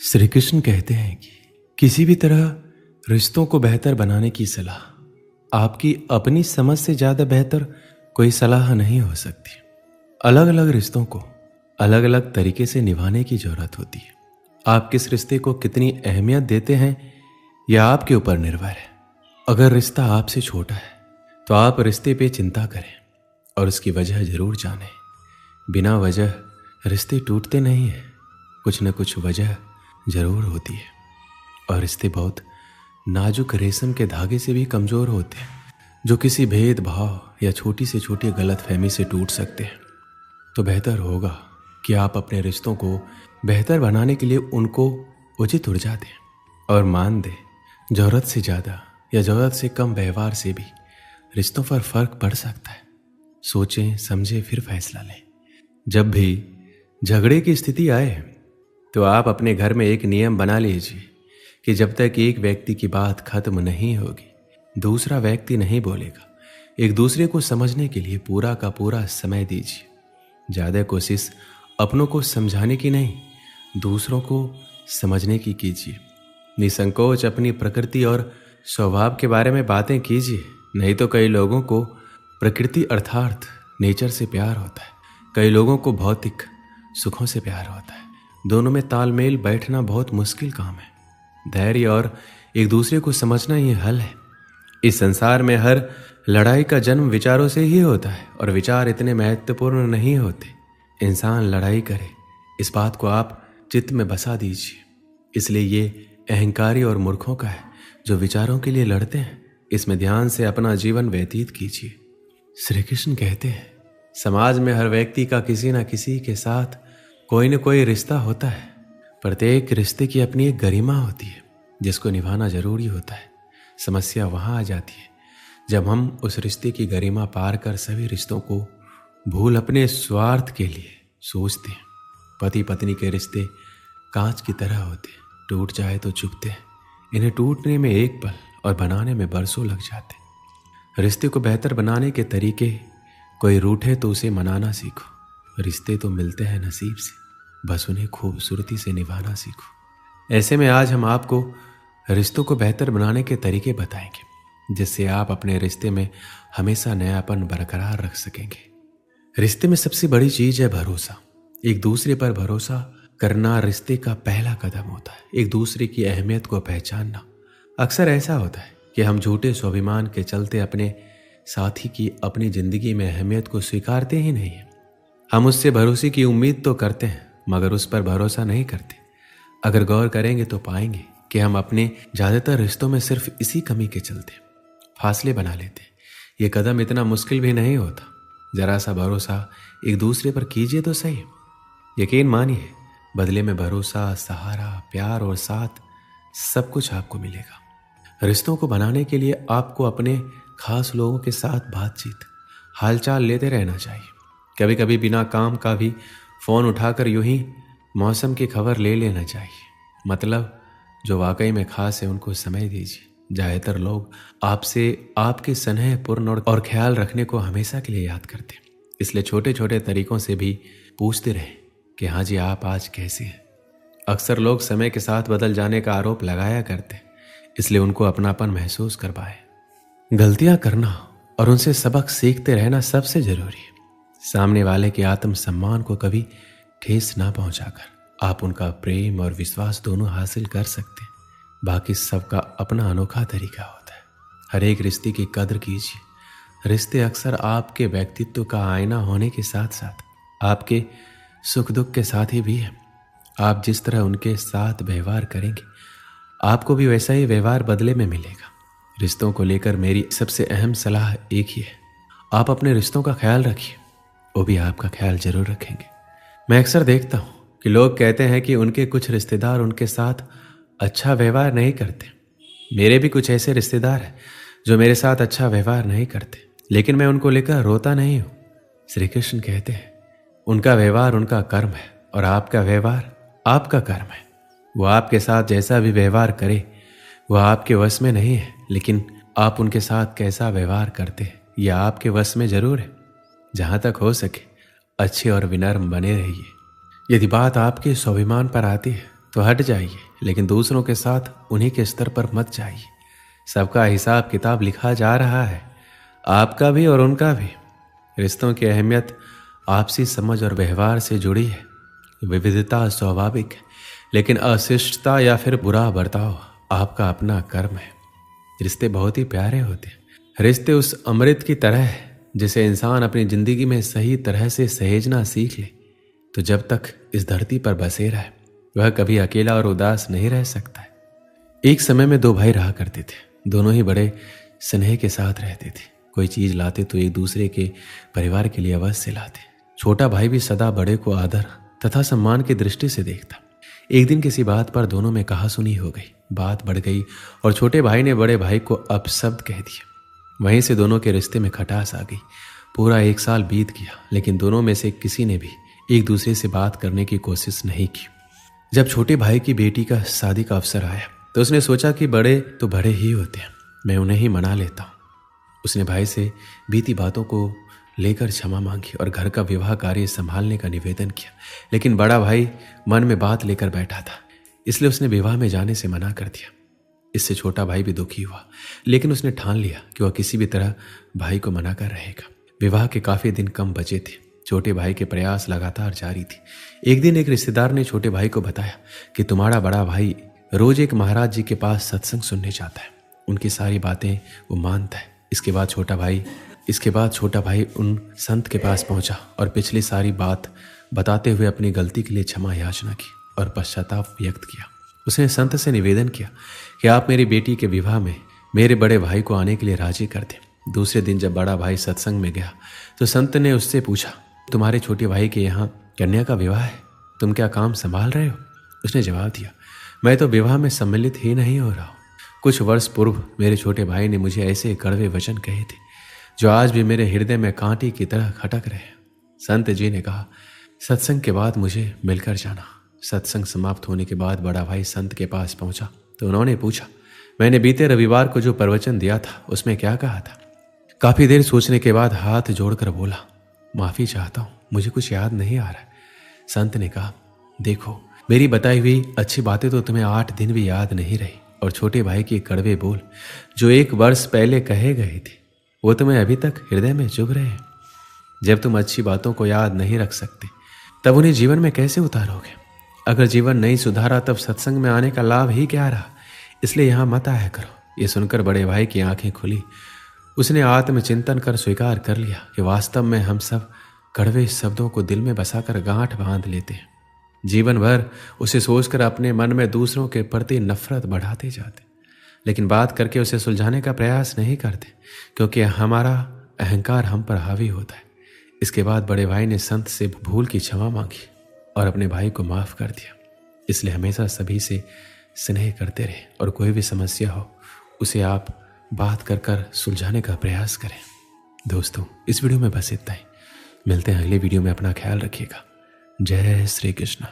श्री कृष्ण कहते हैं कि किसी भी तरह रिश्तों को बेहतर बनाने की सलाह आपकी अपनी समझ से ज़्यादा बेहतर कोई सलाह नहीं हो सकती। अलग अलग रिश्तों को अलग अलग तरीके से निभाने की ज़रूरत होती है। आप किस रिश्ते को कितनी अहमियत देते हैं यह आपके ऊपर निर्भर है। अगर रिश्ता आपसे छोटा है तो आप रिश्ते पे चिंता करें और उसकी वजह ज़रूर जानें। बिना वजह रिश्ते टूटते नहीं हैं, कुछ न कुछ वजह ज़रूर होती है और रिश्ते बहुत नाजुक रेशम के धागे से भी कमज़ोर होते हैं जो किसी भेदभाव या छोटी से छोटी गलतफहमी से टूट सकते हैं। तो बेहतर होगा कि आप अपने रिश्तों को बेहतर बनाने के लिए उनको उचित ऊर्जा दें और मान दें ज़रूरत से ज़्यादा या ज़रूरत से कम व्यवहार से भी रिश्तों पर फर्क पड़ सकता है। सोचें समझें फिर फैसला लें। जब भी झगड़े की स्थिति आए तो आप अपने घर में एक नियम बना लीजिए कि जब तक एक व्यक्ति की बात खत्म नहीं होगी दूसरा व्यक्ति नहीं बोलेगा। एक दूसरे को समझने के लिए पूरा का पूरा समय दीजिए। ज़्यादा कोशिश अपनों को समझाने की नहीं, दूसरों को समझने की कीजिए। निसंकोच अपनी प्रकृति और स्वभाव के बारे में बातें कीजिए। नहीं तो कई लोगों को प्रकृति अर्थात नेचर से प्यार होता है, कई लोगों को भौतिक सुखों से प्यार होता है। दोनों में तालमेल बैठना बहुत मुश्किल काम है। धैर्य और एक दूसरे को समझना ही हल है। इस संसार में हर लड़ाई का जन्म विचारों से ही होता है और विचार इतने महत्वपूर्ण नहीं होते। इंसान लड़ाई करे इस बात को आप चित्त में बसा दीजिए। इसलिए ये अहंकारी और मूर्खों का है जो विचारों के लिए लड़ते हैं। इसमें ध्यान से अपना जीवन व्यतीत कीजिए। श्री कृष्ण कहते हैं समाज में हर व्यक्ति का किसी न किसी के साथ कोई न कोई रिश्ता होता है। प्रत्येक रिश्ते की अपनी एक गरिमा होती है जिसको निभाना जरूरी होता है। समस्या वहाँ आ जाती है जब हम उस रिश्ते की गरिमा पार कर सभी रिश्तों को भूल अपने स्वार्थ के लिए सोचते हैं। पति पत्नी के रिश्ते कांच की तरह होते हैं, टूट जाए तो चुभते हैं। इन्हें टूटने में एक पल और बनाने में बरसों लग जाते हैं। रिश्ते को बेहतर बनाने के तरीके, कोई रूठे तो उसे मनाना सीखो। रिश्ते तो मिलते हैं नसीब से, बस उन्हें खूबसूरती से निभाना सीखो। ऐसे में आज हम आपको रिश्तों को बेहतर बनाने के तरीके बताएंगे जिससे आप अपने रिश्ते में हमेशा नयापन बरकरार रख सकेंगे। रिश्ते में सबसे बड़ी चीज है भरोसा। एक दूसरे पर भरोसा करना रिश्ते का पहला कदम होता है। एक दूसरे की अहमियत को पहचानना। अक्सर ऐसा होता है कि हम झूठे स्वाभिमान के चलते अपने साथी की अपनी जिंदगी में अहमियत को स्वीकारते ही नहीं हैं। हम उससे भरोसे की उम्मीद तो करते हैं मगर उस पर भरोसा नहीं करते। अगर गौर करेंगे तो पाएंगे कि हम अपने ज़्यादातर रिश्तों में सिर्फ इसी कमी के चलते फासले बना लेते हैं। ये कदम इतना मुश्किल भी नहीं होता। जरा सा भरोसा एक दूसरे पर कीजिए तो सही। यकीन मानिए बदले में भरोसा, सहारा, प्यार और साथ सब कुछ आपको मिलेगा। रिश्तों को बनाने के लिए आपको अपने खास लोगों के साथ बातचीत, हालचाल लेते रहना चाहिए। कभी कभी बिना काम का भी फ़ोन उठाकर यूं ही मौसम की खबर ले लेना चाहिए। मतलब जो वाकई में खास है उनको समय दीजिए। ज़्यादातर लोग आपसे आपके स्नेहपूर्ण और ख्याल रखने को हमेशा के लिए याद करते हैं। इसलिए छोटे छोटे तरीकों से भी पूछते रहें कि हाँ जी आप आज कैसे हैं। अक्सर लोग समय के साथ बदल जाने का आरोप लगाया करते हैं, इसलिए उनको अपनापन महसूस करवाएं। गलतियां करना और उनसे सबक सीखते रहना सबसे जरूरी है। सामने वाले के आत्मसम्मान को कभी ठेस ना पहुंचाकर आप उनका प्रेम और विश्वास दोनों हासिल कर सकते हैं। बाकी सबका अपना अनोखा तरीका होता है। हर एक रिश्ते की कदर कीजिए। रिश्ते अक्सर आपके व्यक्तित्व का आईना होने के साथ साथ आपके सुख दुख के साथी भी है। आप जिस तरह उनके साथ व्यवहार करेंगे आपको भी वैसा ही व्यवहार बदले में मिलेगा। रिश्तों को लेकर मेरी सबसे अहम सलाह एक ही है, आप अपने रिश्तों का ख्याल रखिए, वो भी आपका ख्याल जरूर रखेंगे। मैं अक्सर देखता हूँ कि लोग कहते हैं कि उनके कुछ रिश्तेदार उनके साथ अच्छा व्यवहार नहीं करते। मेरे भी कुछ ऐसे रिश्तेदार हैं जो मेरे साथ अच्छा व्यवहार नहीं करते, लेकिन मैं उनको लेकर रोता नहीं हूँ। श्री कृष्ण कहते हैं उनका व्यवहार उनका कर्म है और आपका व्यवहार आपका कर्म है। वो आपके साथ जैसा भी व्यवहार करे वह आपके वश में नहीं है, लेकिन आप उनके साथ कैसा व्यवहार करते हैं यह आपके वश में जरूर है। जहाँ तक हो सके अच्छे और विनम्र बने रहिए। यदि बात आपके स्वाभिमान पर आती है तो हट जाइए, लेकिन दूसरों के साथ उन्हीं के स्तर पर मत जाइए। सबका हिसाब किताब लिखा जा रहा है, आपका भी और उनका भी। रिश्तों की अहमियत आपसी समझ और व्यवहार से जुड़ी है। विविधता स्वाभाविक है, लेकिन अशिष्टता या फिर बुरा बर्ताव आपका अपना कर्म है। रिश्ते बहुत ही प्यारे होते हैं। रिश्ते उस अमृत की तरह है जिसे इंसान अपनी जिंदगी में सही तरह से सहेजना सीख ले, तो जब तक इस धरती पर बसेरा है वह कभी अकेला और उदास नहीं रह सकता है। एक समय में दो भाई रहा करते थे। दोनों ही बड़े स्नेह के साथ रहते थे। कोई चीज लाते तो एक दूसरे के परिवार के लिए अवश्य लाते। छोटा भाई भी सदा बड़े को आदर तथा सम्मान की दृष्टि से देखता। एक दिन किसी बात पर दोनों में कहासुनी हो गई। बात बढ़ गई और छोटे भाई ने बड़े भाई को अपशब्द कह दिया। वहीं से दोनों के रिश्ते में खटास आ गई। पूरा 1 साल बीत गया, लेकिन दोनों में से किसी ने भी एक दूसरे से बात करने की कोशिश नहीं की। जब छोटे भाई की बेटी का शादी का अवसर आया तो उसने सोचा कि बड़े तो बड़े ही होते हैं, मैं उन्हें ही मना लेता हूँ। उसने भाई से बीती बातों को लेकर क्षमा मांगी और घर का विवाह कार्य संभालने का निवेदन किया। लेकिन बड़ा भाई मन में बात लेकर बैठा था, इसलिए उसने विवाह में जाने से मना कर दिया। इससे छोटा भाई भी दुखी हुआ, लेकिन उसने ठान लिया कि वह किसी भी तरह भाई को मना कर रहेगा। विवाह के काफी दिन कम बचे थे। छोटे भाई के प्रयास लगातार जारी थे। एक दिन एक रिश्तेदार ने छोटे भाई को बताया कि तुम्हारा बड़ा भाई रोज एक महाराज जी के पास सत्संग सुनने जाता है, उनकी सारी बातें वो मानता है। इसके बाद छोटा भाई उन संत के पास पहुंचा और पिछली सारी बात बताते हुए अपनी गलती के लिए क्षमा याचना की और पश्चाताप व्यक्त किया। उसने संत से निवेदन किया कि आप मेरी बेटी के विवाह में मेरे बड़े भाई को आने के लिए राजी कर दें। दूसरे दिन जब बड़ा भाई सत्संग में गया तो संत ने उससे पूछा, तुम्हारे छोटे भाई के यहाँ कन्या का विवाह है, तुम क्या काम संभाल रहे हो? उसने जवाब दिया, मैं तो विवाह में सम्मिलित ही नहीं हो रहा हूँ। कुछ वर्ष पूर्व मेरे छोटे भाई ने मुझे ऐसे कड़वे वचन कहे थे जो आज भी मेरे हृदय में कांटे की तरह खटक रहे हैं। संत जी ने कहा, सत्संग के बाद मुझे मिलकर जाना। सत्संग समाप्त होने के बाद बड़ा भाई संत के पास पहुंचा तो उन्होंने पूछा, मैंने बीते रविवार को जो प्रवचन दिया था उसमें क्या कहा था? काफी देर सोचने के बाद हाथ जोड़कर बोला, माफी चाहता हूं, मुझे कुछ याद नहीं आ रहा। संत ने कहा, देखो मेरी बताई हुई अच्छी बातें तो तुम्हें 8 दिन भी याद नहीं रही, और छोटे भाई के कड़वे बोल जो 1 वर्ष पहले कहे गए थे वो तुम्हें अभी तक हृदय में चुभ रहे हैं। जब तुम अच्छी बातों को याद नहीं रख सकते तब उन्हें जीवन में कैसे उतारोगे? अगर जीवन नहीं सुधारा तब सत्संग में आने का लाभ ही क्या रहा? इसलिए यहाँ मत आया करो। ये सुनकर बड़े भाई की आंखें खुली। उसने आत्मचिंतन कर स्वीकार कर लिया कि वास्तव में हम सब कड़वे शब्दों को दिल में बसाकर गांठ बांध लेते हैं। जीवन भर उसे सोचकर अपने मन में दूसरों के प्रति नफरत बढ़ाते जाते, लेकिन बात करके उसे सुलझाने का प्रयास नहीं करते, क्योंकि हमारा अहंकार हम पर हावी होता है। इसके बाद बड़े भाई ने संत से भूल की क्षमा मांगी और अपने भाई को माफ कर दिया। इसलिए हमेशा सभी से स्नेह करते रहे और कोई भी समस्या हो उसे आप बात कर सुलझाने का प्रयास करें। दोस्तों, इस वीडियो में बस इतना ही। मिलते हैं अगले वीडियो में। अपना ख्याल रखिएगा। जय श्री कृष्ण।